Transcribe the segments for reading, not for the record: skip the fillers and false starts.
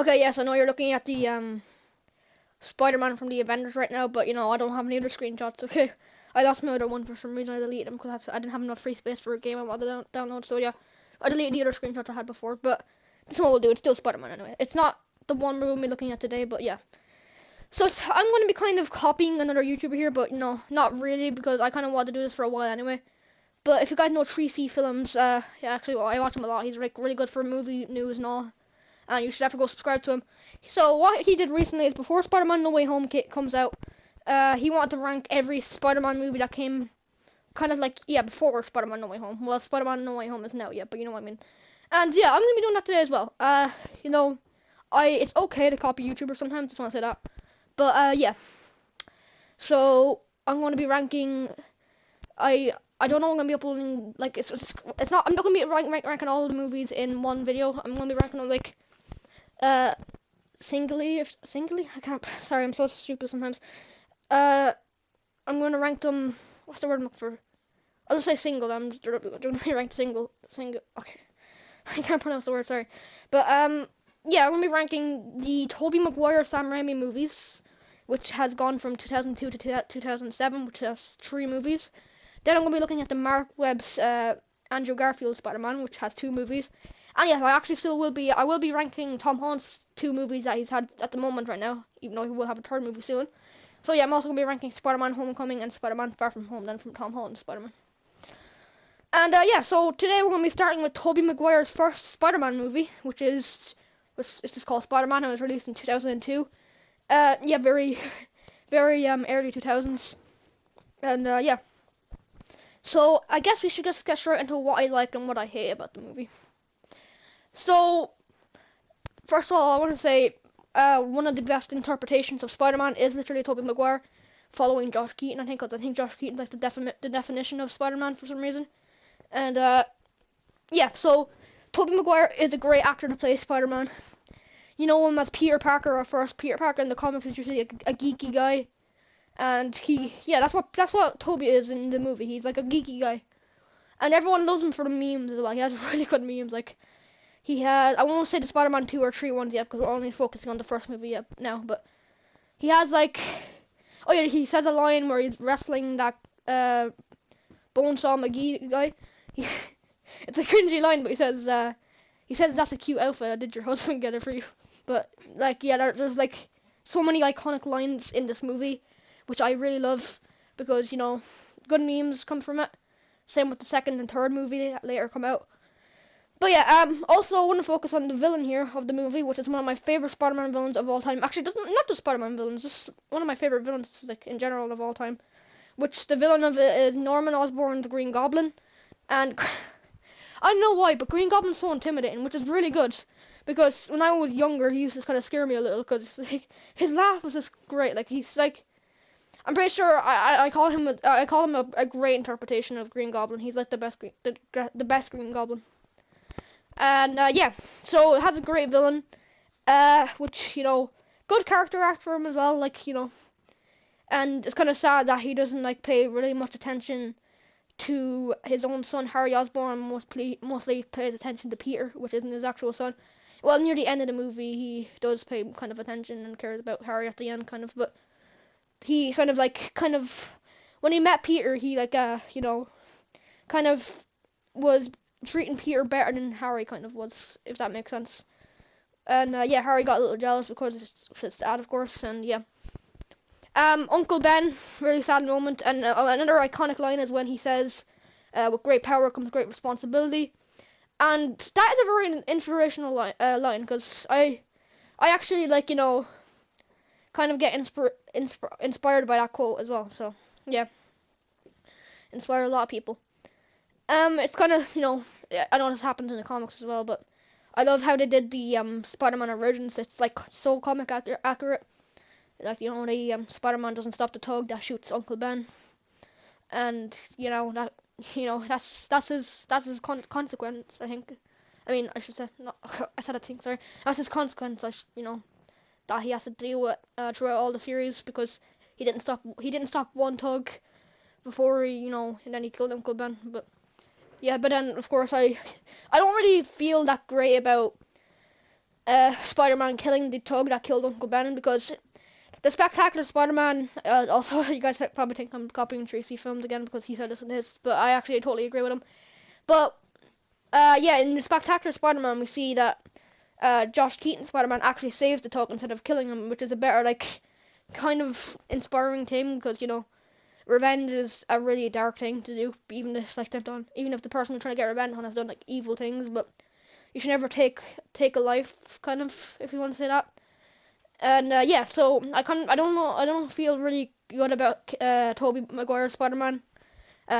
Okay, yes, I know you're looking at the Spider-Man from the Avengers right now, but I don't have any other screenshots. Okay, I lost my other one for some reason. I deleted them because I didn't have enough free space for a game I wanted to download. So yeah, I deleted the other screenshots I had before. But this one will do. It's still Spider-Man anyway. It's not the one we're gonna be looking at today, but yeah. So I'm gonna be kind of copying another YouTuber here, but not really, because I kind of wanted to do this for a while anyway. But if you guys know 3C Films, yeah, actually, well, I watch him a lot. He's like really good for movie news and all. And you should have to go subscribe to him. So what he did recently is, before Spider-Man No Way Home comes out, he wanted to rank every Spider-Man movie that came, kind of like, yeah, before Spider-Man No Way Home. Well, Spider-Man No Way Home isn't out yet, but you know what I mean. And yeah, I'm gonna be doing that today as well. It's okay to copy YouTubers sometimes. Just want to say that. But yeah. So I'm gonna be ranking. I don't know. I'm gonna be uploading, like, it's not. I'm not gonna be ranking all the movies in one video. I'm gonna be ranking them like singly. I can't. Sorry, I'm so stupid sometimes. I'm gonna rank them. What's the word I'm looking for? I'll just say single. I'm doing ranked single. Okay, I can't pronounce the word. Sorry, but yeah, I'm gonna be ranking the Toby Maguire, Sam Raimi movies, which has gone from 2002 to 2007, which has 3 movies. Then I'm gonna be looking at the Mark Webb's Andrew Garfield Spider-Man, which has 2 movies. And yeah, I will be ranking Tom Holland's 2 movies that he's had at the moment right now, even though he will have a 3rd movie soon. So yeah, I'm also gonna be ranking Spider-Man Homecoming and Spider-Man Far From Home, then from Tom Holland's Spider-Man. And yeah, so today we're gonna be starting with Toby Maguire's first Spider-Man movie, it's just called Spider-Man, and it was released in 2002. Yeah, very, very early 2000s. And yeah. So I guess we should just get straight into what I like and what I hate about the movie. So first of all, I want to say one of the best interpretations of Spider-Man is literally Tobey Maguire, following Josh Keaton. I think Josh Keaton's like the definition of Spider-Man for some reason. And yeah, so Tobey Maguire is a great actor to play Spider-Man. You know him as Peter Parker, or first Peter Parker in the comics is usually a geeky guy. And that's what Toby is in the movie. He's like a geeky guy, and everyone loves him for the memes as well. He has really good memes. Like, I won't say the Spider-Man 2 or 3 ones yet, because we're only focusing on the first movie yet now. But he has, like, oh yeah, he says a line where he's wrestling that Bonesaw McGee guy. It's a cringy line, but he says that's a cute outfit. Did your husband get it for you? But like, yeah, there's like so many iconic lines in this movie, which I really love, because good memes come from it. Same with the 2nd and 3rd movie that later come out. But yeah, also I want to focus on the villain here of the movie, which is one of my favorite Spider-Man villains of all time. Actually, not just Spider-Man villains, just one of my favorite villains, like, in general, of all time. Which the villain of it is Norman Osborn, the Green Goblin, and I don't know why, but Green Goblin's so intimidating, which is really good. Because when I was younger, he used to kind of scare me a little, because like, his laugh was just great. Like, he's like, I'm pretty sure I call him a great interpretation of Green Goblin. He's like the best Green Goblin. And yeah, so it has a great villain, which good character act for him as well. Like, and it's kind of sad that he doesn't like pay really much attention to his own son Harry Osborn. Mostly pays attention to Peter, which isn't his actual son. Well, near the end of the movie, he does pay kind of attention and cares about Harry at the end, kind of. But he kind of when he met Peter, he kind of was treating Peter better than Harry kind of was, if that makes sense. And yeah, Harry got a little jealous because it's his dad, of course. And yeah, Uncle Ben, really sad moment. And another iconic line is when he says, "With great power comes great responsibility." And that is a very inspirational line, because I actually kind of get inspired by that quote as well. So yeah, inspired a lot of people. It's kind of, I know this happens in the comics as well, but I love how they did the Spider-Man Origins. It's like so comic accurate. Like, the Spider-Man doesn't stop the tug that shoots Uncle Ben, and that's his consequence. I think. I mean, I should say not. I said I think. Sorry, that's his consequence. That he has to deal with throughout all the series, because he didn't stop one tug before and then he killed Uncle Ben. But yeah, but then of course I don't really feel that great about Spider-Man killing the Tug that killed Uncle Ben, because the Spectacular Spider-Man, also, you guys probably think I'm copying Tracy films again because he said this in his, but I actually totally agree with him. But, yeah, in the Spectacular Spider-Man, we see that Josh Keaton's Spider-Man actually saves the Tug instead of killing him, which is a better, like, kind of inspiring thing, because, you know, revenge is a really dark thing to do, even if, like, even if the person trying to get revenge on has done, like, evil things, but you should never take a life, kind of, if you want to say that. And yeah, so I don't feel really good about Toby Maguire's Spider-Man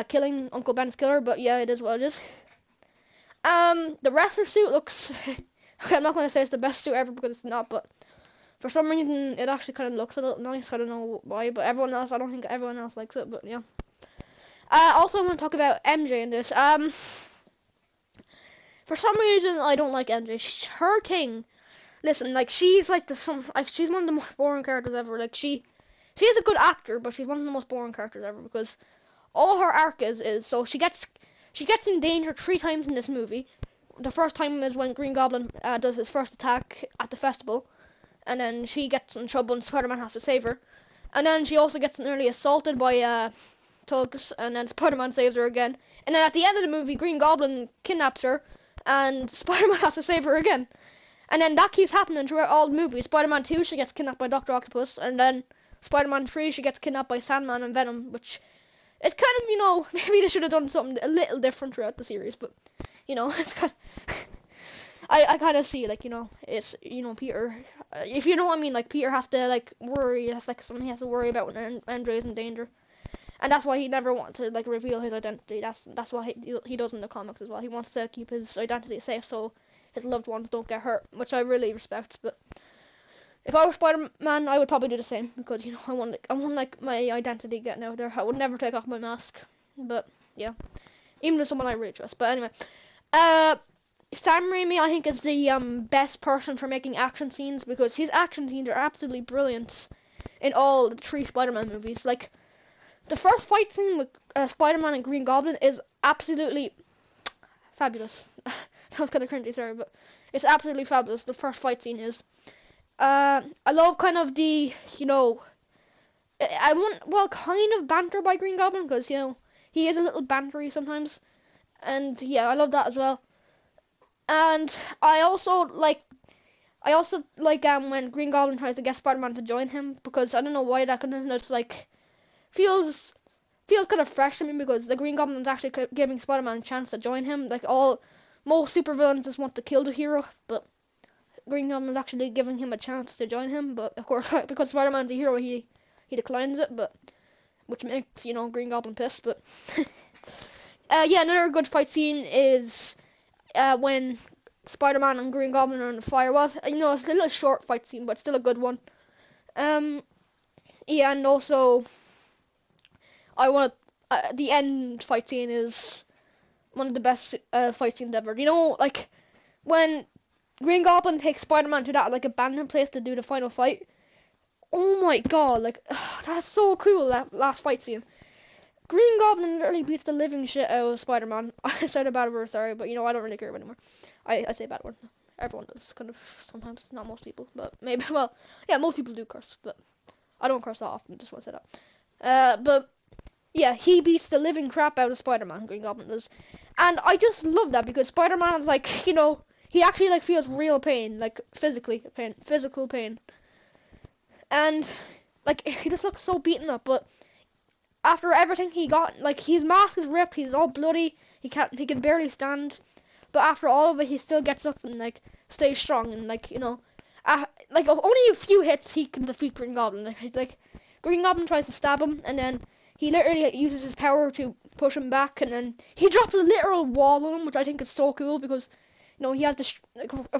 killing Uncle Ben's killer, but yeah, it is what it is. The wrestler suit looks. I'm not gonna say it's the best suit ever because it's not, but for some reason it actually kind of looks a little nice. I don't know why, but I don't think everyone else likes it, but yeah. Also, I'm gonna talk about MJ in this. For some reason I don't like MJ. Her thing. Listen, like, she's like she's one of the most boring characters ever. Like, she is a good actor, but she's one of the most boring characters ever, because all her arc is so she gets in danger 3 times in this movie. The first time is when Green Goblin does his first attack at the festival, and then she gets in trouble and Spider-Man has to save her. And then she also gets nearly assaulted by thugs, and then Spider-Man saves her again. And then at the end of the movie, Green Goblin kidnaps her, and Spider-Man has to save her again. And then that keeps happening throughout all the movies. Spider-Man 2, she gets kidnapped by Dr. Octopus, and then Spider-Man 3, she gets kidnapped by Sandman and Venom, which it's kind of, you know, maybe they should have done something a little different throughout the series, but, you know, it's kind of, I kind of see, like, you know, it's, you know, Peter, if you know what I mean, like, Peter has to, like, worry, that's, like, something he has to worry about when Andre's in danger. And that's why he never wants to, like, reveal his identity. That's what he does in the comics as well. He wants to keep his identity safe so his loved ones don't get hurt, which I really respect. But if I were Spider-Man, I would probably do the same, because, you know, I want like my identity getting out there. I would never take off my mask. But yeah, even to someone I really trust. But anyway, Sam Raimi, I think, is the best person for making action scenes, because his action scenes are absolutely brilliant in all the 3 Spider-Man movies. Like, the first fight scene with Spider-Man and Green Goblin is absolutely fabulous. That was kind of cringy, sorry, but it's absolutely fabulous. The first fight scene is. I love kind of the, you know, kind of banter by Green Goblin, because, you know, he is a little bantery sometimes. And yeah, I love that as well. And I also like when Green Goblin tries to get Spider-Man to join him, because I don't know why that kind of just, like, feels kind of fresh to me, because the Green Goblin's actually giving Spider-Man a chance to join him. Like, most supervillains just want to kill the hero, but Green Goblin's actually giving him a chance to join him. But of course, because Spider-Man's a hero, he declines it, but which makes, you know, Green Goblin pissed. But yeah, another good fight scene is when Spider-Man and Green Goblin are on the fire. Well, you know, it's a little short fight scene, but still a good one. Yeah, and also the end fight scene is one of the best fight scenes ever. You know, like, when Green Goblin takes Spider-Man to that, like, abandoned place to do the final fight. Oh my god, like, that's so cool, that last fight scene. Green Goblin literally beats the living shit out of Spider-Man. I said a bad word, sorry, but, you know, I don't really care anymore. I say a bad word. Everyone does, kind of, sometimes. Not most people, but maybe, well, yeah, most people do curse, but I don't curse that often, just want to say that. But yeah, he beats the living crap out of Spider-Man, Green Goblin does. And I just love that, because Spider-Man's, like, you know, he actually, like, feels real pain, like, physical pain. And, like, he just looks so beaten up, but after everything he got, like, his mask is ripped, he's all bloody, he can barely stand. But after all of it, he still gets up and, like, stays strong, and, like, you know, like, only a few hits he can defeat Green Goblin. Like, Green Goblin tries to stab him, and then he literally uses his power to push him back, and then he drops a literal wall on him, which I think is so cool, because, you know, he has the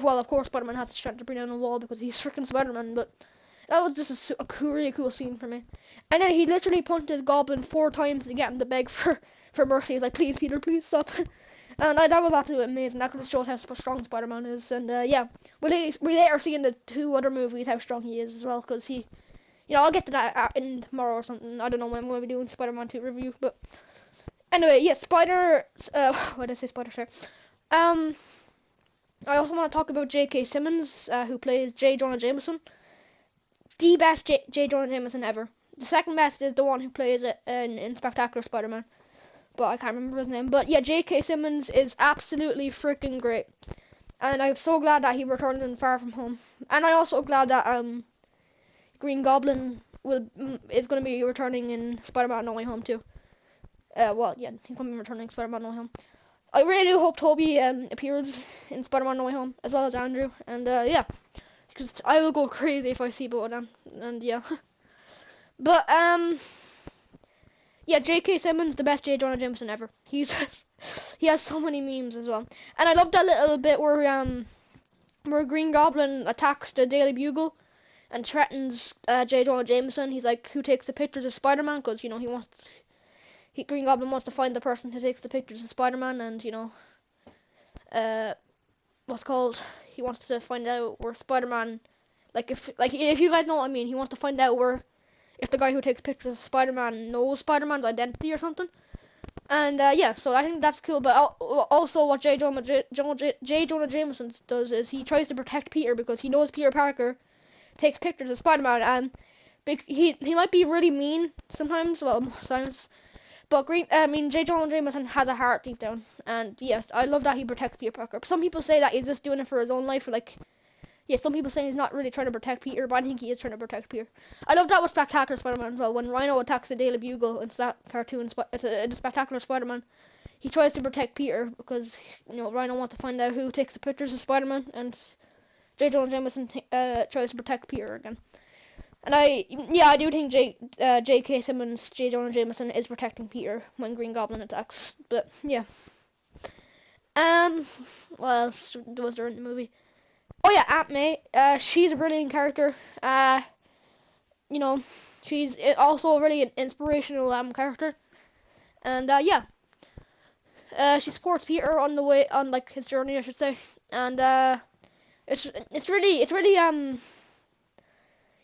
well, of course, Spider-Man has the strength to bring down a wall because he's freaking Spider-Man, but that was just a really cool scene for me. And then he literally punches Goblin 4 times to get him to beg for mercy. He's like, please, Peter, please stop. And that was absolutely amazing. That just shows how strong Spider-Man is. And yeah, we later see in the 2 other movies how strong he is as well, because he, you know, I'll get to that in tomorrow or something. I don't know when I'm going to be doing Spider-Man 2 review, but anyway, yeah, why did I say Spider? Sorry. I also want to talk about J.K. Simmons, who plays J. Jonah Jameson. The best J. Jonah Jameson ever. The second best is the one who plays it in Spectacular Spider-Man, but I can't remember his name. But yeah, J.K. Simmons is absolutely freaking great, and I'm so glad that he returned in Far From Home. And I'm also glad that Green Goblin is going to be returning in Spider-Man No Way Home too. Well, yeah, he's going to be returning in Spider-Man No Way Home. I really do hope Toby appears in Spider-Man No Way Home, as well as Andrew, and yeah, because I will go crazy if I see both of them, and yeah. But, yeah, J.K. Simmons, the best J. Jonah Jameson ever. He has so many memes as well. And I love that little bit where Green Goblin attacks the Daily Bugle and threatens J. Jonah Jameson. He's like, who takes the pictures of Spider-Man? Because, you know, Green Goblin wants to find the person who takes the pictures of Spider-Man, and, you know, he wants to find out where Spider-Man, if you guys know what I mean, he wants to find out if the guy who takes pictures of Spider-Man knows Spider-Man's identity or something. And yeah, so I think that's cool. But also, what J. Jonah Jameson does is he tries to protect Peter because he knows Peter Parker takes pictures of Spider-Man, and he might be really mean sometimes. Well, sometimes. But J. Jonah Jameson has a heart deep down, and yes, I love that he protects Peter Parker. Some people say that he's just doing it for his own life, yeah, some people say he's not really trying to protect Peter, but I think he is trying to protect Peter. I love that with Spectacular Spider-Man as well. When Rhino attacks the Daily Bugle in that cartoon, in the Spectacular Spider-Man, he tries to protect Peter because, you know, Rhino wants to find out who takes the pictures of Spider-Man, and J. Jonah Jameson tries to protect Peter again. And I do think J.K. Simmons, J. Jonah Jameson is protecting Peter when Green Goblin attacks. But yeah. What else was there in the movie? Oh yeah, Aunt May. She's a brilliant character. You know, she's also a really inspirational character. And yeah. She supports Peter on his journey, I should say. And it's really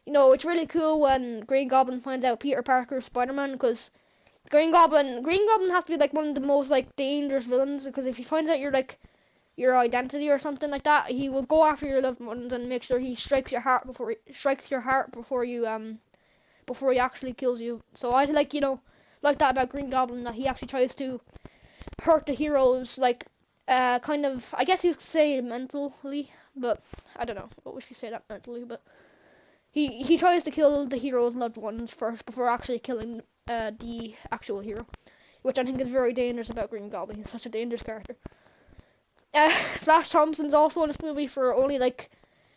you know, it's really cool when Green Goblin finds out Peter Parker is Spider-Man, because Green Goblin has to be like one of the most dangerous villains, because if he finds out your identity or something like that, he will go after your loved ones and make sure he strikes your heart before he actually kills you. So I like that about Green Goblin, that he actually tries to hurt the heroes, kind of, I guess you could say mentally, but I don't know what we should say that mentally, but he tries to kill the hero's loved ones first before actually killing the actual hero, which I think is very dangerous about Green Goblin. He's such a dangerous character. Flash Thompson's also in this movie for only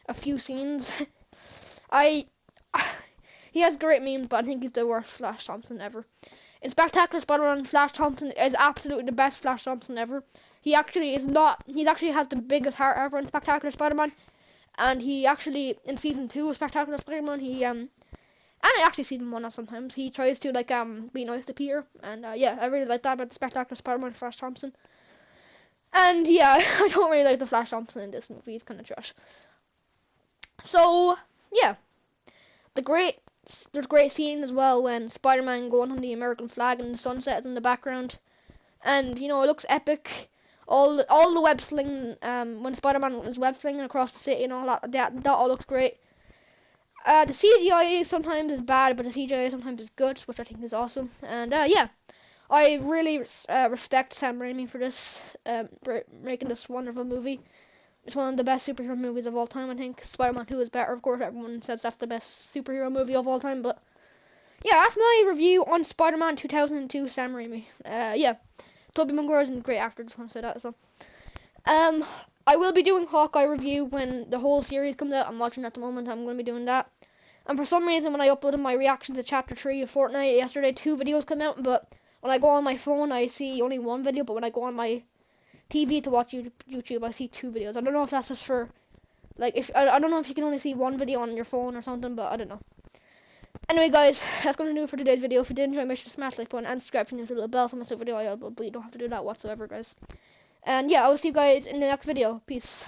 a few scenes. He has great memes, but I think he's the worst Flash Thompson ever. In Spectacular Spider-Man, Flash Thompson is absolutely the best Flash Thompson ever. He actually has the biggest heart ever in Spectacular Spider-Man. And he actually, in season 2 of Spectacular Spider-Man, and actually season 1 sometimes, he tries to be nice to Peter, and yeah, I really like that about the Spectacular Spider-Man Flash Thompson. And yeah, I don't really like the Flash Thompson in this movie. He's kind of trash. So yeah, there's great scene as well when Spider-Man going on the American flag and the sunset is in the background, and you know, it looks epic. All the web sling, when Spider-Man is web slinging across the city and all that all looks great. The CGI sometimes is bad, but the CGI sometimes is good, which I think is awesome. And yeah, I really respect Sam Raimi for this, for making this wonderful movie. It's one of the best superhero movies of all time, I think. Spider-Man 2 is better, of course. Everyone says that's the best superhero movie of all time, but yeah, that's my review on Spider-Man 2002, Sam Raimi. Yeah. Toby Maguire is a great actor, just want to say that as well. I will be doing Hawkeye review when the whole series comes out. I'm watching at the moment, I'm going to be doing that. And for some reason, when I uploaded my reaction to Chapter 3 of Fortnite yesterday, 2 videos came out, but when I go on my phone, I see only 1 video, but when I go on my TV to watch YouTube, I see 2 videos. I don't know if that's just for, I don't know if you can only see 1 video on your phone or something, but I don't know. Anyway, guys, that's going to do it for today's video. If you did enjoy, make sure to smash the like button and subscribe to the little bell so I miss a video, but you don't have to do that whatsoever, guys. And yeah, I will see you guys in the next video. Peace.